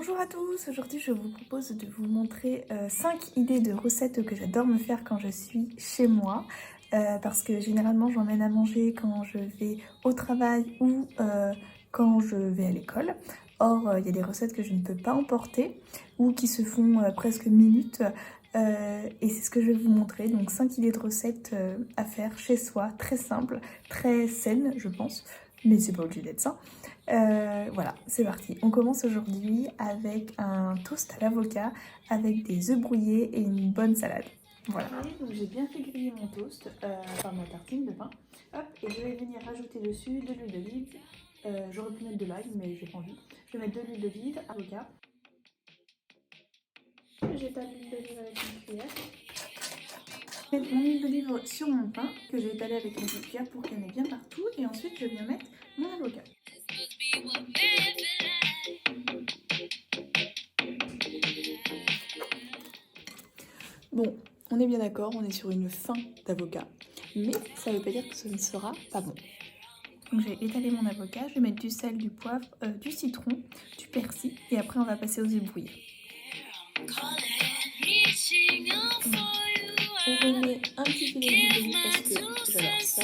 Bonjour à tous, aujourd'hui je vous propose de vous montrer 5 idées de recettes que j'adore me faire quand je suis chez moi. Parce que généralement j'emmène à manger quand je vais au travail ou quand je vais à l'école. Or il y a des recettes que je ne peux pas emporter ou qui se font presque minutes. Et c'est ce que je vais vous montrer, donc 5 idées de recettes à faire chez soi, très simples, très saines je pense, mais c'est pas obligé d'être ça. Voilà, c'est parti. On commence aujourd'hui avec un toast à l'avocat avec des œufs brouillés et une bonne salade. Voilà. Donc j'ai bien fait griller mon toast, enfin ma tartine de pain. Hop, et je vais venir rajouter dessus de l'huile d'olive. J'aurais pu mettre de l'ail, mais j'ai pas envie. Je vais mettre de l'huile d'olive, avocat. J'étale l'huile d'olive avec une cuillère. Je mets mon huile d'olive sur mon pain que j'ai étalé avec une petite cuillère pour qu'il y en ait bien partout. Et ensuite je viens mettre mon avocat. Bon, on est bien d'accord, on est sur une fin d'avocat, mais ça veut pas dire que ce ne sera pas bon. Donc j'ai étalé mon avocat, je vais mettre du sel, du poivre, du citron, du persil, et après on va passer aux œufs brouillés. On remet un petit filet d'huile d'olive parce que j'adore ça.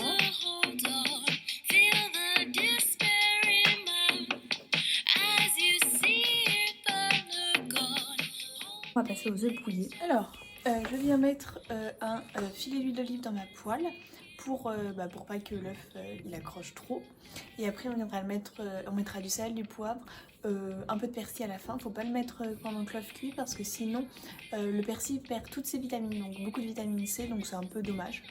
On va passer aux œufs brouillés. Alors, je viens mettre un filet d'huile d'olive dans ma poêle pour pas que l'œuf il accroche trop. Et après on viendra le mettre, on mettra du sel, du poivre, un peu de persil à la fin. Faut pas le mettre pendant que l'œuf cuit parce que sinon le persil perd toutes ses vitamines, donc beaucoup de vitamine C, donc c'est un peu dommage.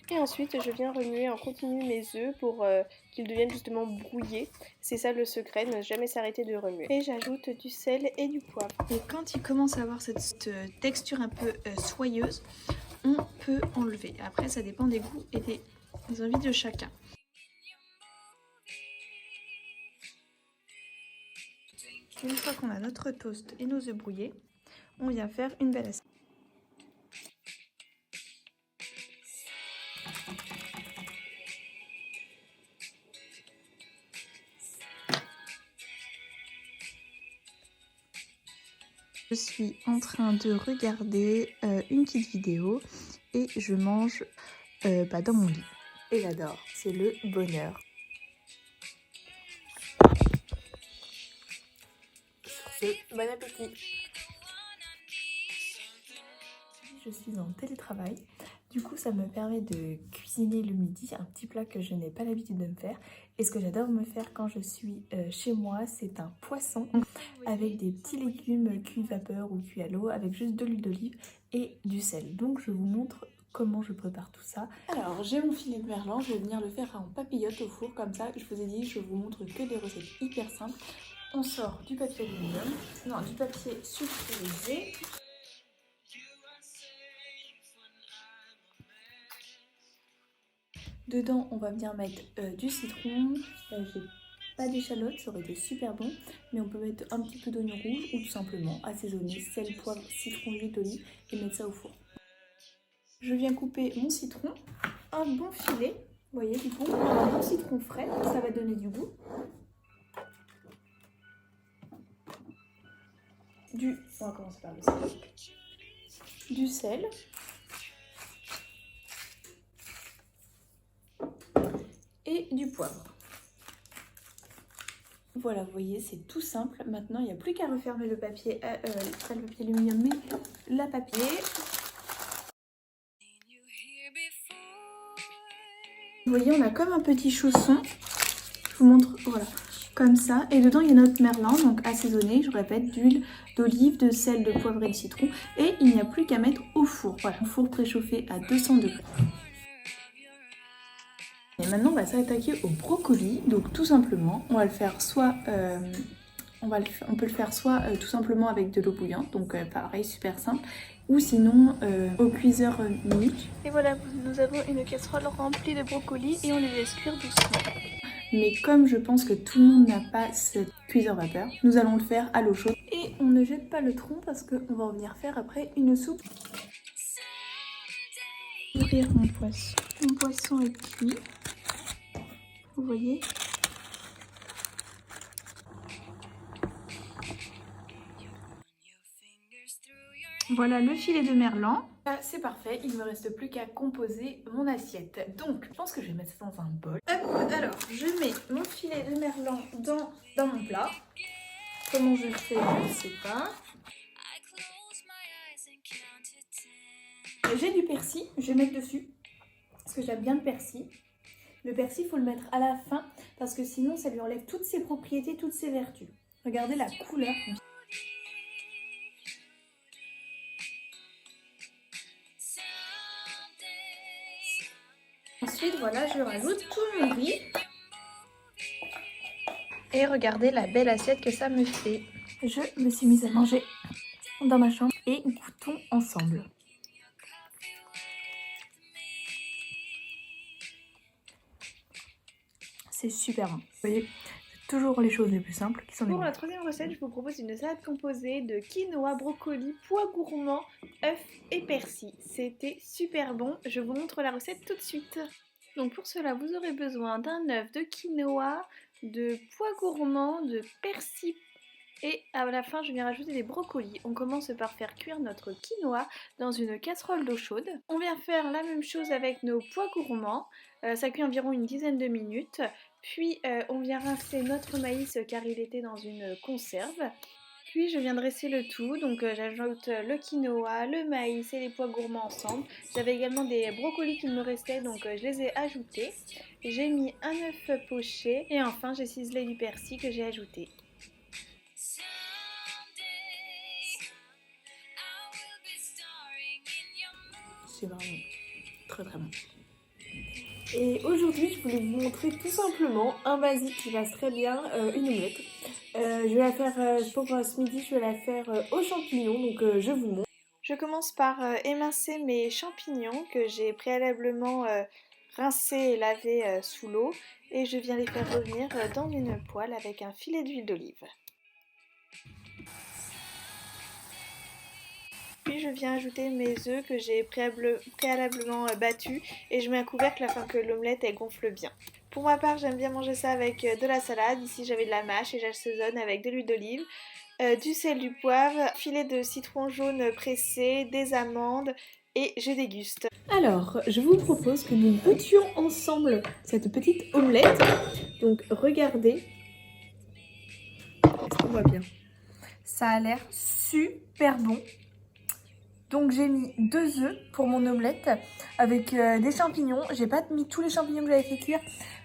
Et ensuite, je viens remuer en continu mes œufs pour qu'ils deviennent justement brouillés. C'est ça le secret, ne jamais s'arrêter de remuer. Et j'ajoute du sel et du poivre. Et quand il commence à avoir cette texture un peu soyeuse, on peut enlever. Après, ça dépend des goûts et des envies de chacun. Une fois qu'on a notre toast et nos œufs brouillés, on vient faire une belle assiette. Je suis en train de regarder une petite vidéo et je mange dans mon lit. Et j'adore, c'est le bonheur. Sur ce, bon appétit! Je suis en télétravail, du coup ça me permet de cuisiner le midi, un petit plat que je n'ai pas l'habitude de me faire. Et ce que j'adore me faire quand je suis chez moi, c'est un poisson avec des petits légumes cuits vapeur ou cuits à l'eau, avec juste de l'huile d'olive et du sel. Donc je vous montre comment je prépare tout ça. Alors j'ai mon filet de merlan, je vais venir le faire en papillote au four, comme ça je vous ai dit, je vous montre que des recettes hyper simples. On sort du papier aluminium, non du papier sulfurisé. Dedans, on va venir mettre du citron. Là, j'ai pas d'échalote, ça aurait été super bon. Mais on peut mettre un petit peu d'oignon rouge ou tout simplement assaisonner sel, poivre, citron, huile d'olive et mettre ça au four. Je viens couper mon citron, un bon filet. Vous voyez, du coup, un bon citron frais, ça va donner du goût. On va commencer par le sel. Du sel. Et du poivre. Voilà, vous voyez, c'est tout simple. Maintenant, il n'y a plus qu'à refermer le papier, pas le papier aluminium, mais la papier. Vous voyez, on a comme un petit chausson. Je vous montre, voilà, comme ça. Et dedans, il y a notre merlan, donc assaisonné, je répète, d'huile d'olive, de sel, de poivre et de citron. Et il n'y a plus qu'à mettre au four. Voilà, four préchauffé à 200 degrés. Et maintenant, on va s'attaquer au brocoli. Donc tout simplement, on va le faire soit... on peut le faire soit tout simplement avec de l'eau bouillante, donc pareil, super simple, ou sinon au cuiseur unique. Et voilà, nous avons une casserole remplie de brocolis et on les laisse cuire doucement. Mais comme je pense que tout le monde n'a pas cette cuiseur vapeur, nous allons le faire à l'eau chaude. Et on ne jette pas le tronc parce qu'on va venir faire après une soupe. Ouvrir mon poisson. Mon poisson est cuit. Vous voyez. Voilà le filet de merlan. C'est parfait, il ne me reste plus qu'à composer mon assiette. Donc, je pense que je vais mettre ça dans un bol. Hop, alors, je mets mon filet de merlan dans mon plat. Comment je le fais, je ne sais pas. J'ai du persil, je vais mettre dessus. Parce que j'aime bien le persil. Le persil, il faut le mettre à la fin. Parce que sinon, ça lui enlève toutes ses propriétés, toutes ses vertus. Regardez la couleur. Ensuite, voilà, je rajoute tout mon riz. Et regardez la belle assiette que ça me fait. Je me suis mise à manger dans ma chambre et goûtons ensemble. C'est super bon. Vous voyez, c'est toujours les choses les plus simples qui sont les Pour bonnes. la troisième recette, je vous propose une salade composée de quinoa, brocoli, pois gourmands, œufs et persil. C'était super bon, je vous montre la recette tout de suite. Donc pour cela, vous aurez besoin d'un œuf, de quinoa, de pois gourmands, de persil et à la fin je viens rajouter des brocolis. On commence par faire cuire notre quinoa dans une casserole d'eau chaude. On vient faire la même chose avec nos pois gourmands, ça cuit environ une dizaine de minutes. Puis on vient rincer notre maïs car il était dans une conserve. Puis je viens dresser le tout, donc j'ajoute le quinoa, le maïs et les pois gourmands ensemble. J'avais également des brocolis qui me restaient, donc je les ai ajoutés. J'ai mis un œuf poché et enfin j'ai ciselé du persil que j'ai ajouté. C'est vraiment très très bon. Et aujourd'hui, je voulais vous montrer tout simplement un basique qui passe très bien, une omelette. Je vais la faire pour ce midi, je vais la faire aux champignons, donc je vous montre. Je commence par émincer mes champignons que j'ai préalablement rincés et lavés sous l'eau et je viens les faire revenir dans une poêle avec un filet d'huile d'olive. Puis je viens ajouter mes œufs que j'ai préalablement battus et je mets un couvercle afin que l'omelette elle gonfle bien. Pour ma part, j'aime bien manger ça avec de la salade. Ici j'avais de la mâche et j'assaisonne avec de l'huile d'olive, du sel, du poivre, filet de citron jaune pressé, des amandes et je déguste. Alors, je vous propose que nous goûtions ensemble cette petite omelette. Donc regardez. Est-ce qu'on voit bien? Ça a l'air super bon. Donc j'ai mis 2 œufs pour mon omelette avec des champignons. J'ai pas mis tous les champignons que j'avais fait cuire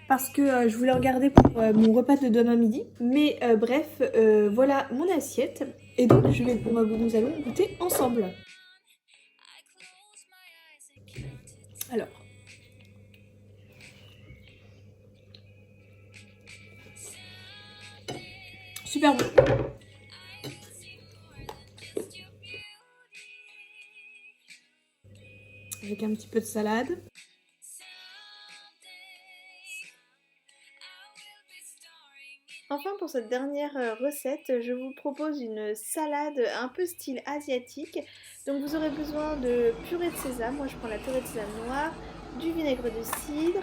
parce que je voulais en garder pour mon repas de demain midi. Mais bref, voilà mon assiette. Et donc nous allons goûter ensemble. Alors. Super bon. Avec un petit peu de salade. Enfin pour cette dernière recette, je vous propose une salade un peu style asiatique. Donc vous aurez besoin de purée de sésame, moi je prends la purée de sésame noire, du vinaigre de cidre,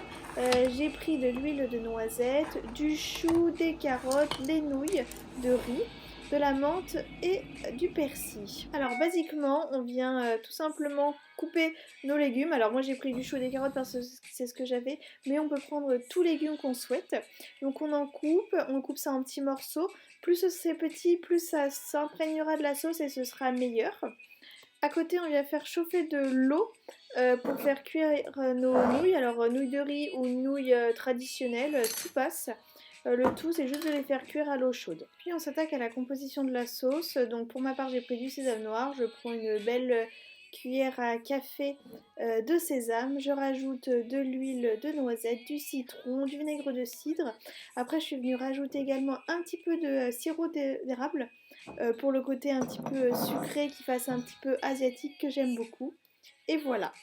j'ai pris de l'huile de noisette, du chou, des carottes, des nouilles, de riz, de la menthe et du persil. Alors basiquement on vient tout simplement couper nos légumes. Alors moi j'ai pris du chou et des carottes parce que c'est ce que j'avais, mais on peut prendre tous les légumes qu'on souhaite. Donc on coupe ça en petits morceaux. Plus c'est petit, plus ça s'imprégnera de la sauce et ce sera meilleur. À côté, on vient faire chauffer de l'eau pour faire cuire nos nouilles. Alors nouilles de riz ou nouilles traditionnelles, tout passe. Le tout, c'est juste de les faire cuire à l'eau chaude. Puis on s'attaque à la composition de la sauce. Donc pour ma part, j'ai pris du sésame noir. Je prends une belle cuillère à café de sésame. Je rajoute de l'huile de noisette, du citron, du vinaigre de cidre. Après, je suis venue rajouter également un petit peu de sirop d'érable pour le côté un petit peu sucré qui fasse un petit peu asiatique que j'aime beaucoup. Et voilà.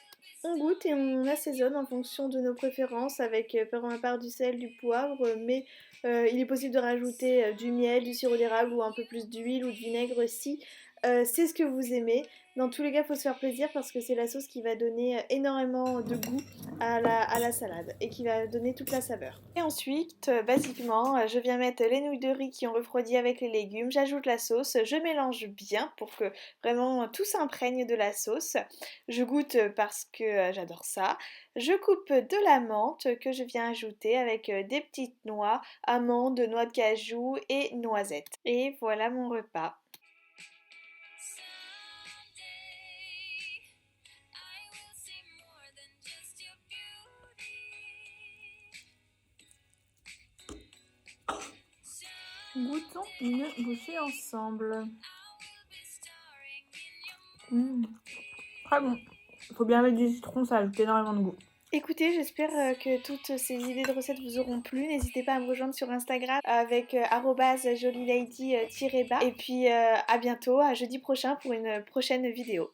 On goûte et on assaisonne en fonction de nos préférences avec par ma part du sel, du poivre, mais il est possible de rajouter du miel, du sirop d'érable ou un peu plus d'huile ou de vinaigre si c'est ce que vous aimez. Dans tous les cas, il faut se faire plaisir parce que c'est la sauce qui va donner énormément de goût à la salade et qui va donner toute la saveur. Et ensuite, basiquement, je viens mettre les nouilles de riz qui ont refroidi avec les légumes, j'ajoute la sauce, je mélange bien pour que vraiment tout s'imprègne de la sauce. Je goûte parce que j'adore ça. Je coupe de la menthe que je viens ajouter avec des petites noix, amandes, noix de cajou et noisettes. Et voilà mon repas. Goûtons une bouchée ensemble. Très bon. Faut bien mettre du citron, ça ajoute énormément de goût. Écoutez, j'espère que toutes ces idées de recettes vous auront plu. N'hésitez pas à me rejoindre sur Instagram avec @jolylady_bas. Et puis à bientôt, à jeudi prochain pour une prochaine vidéo.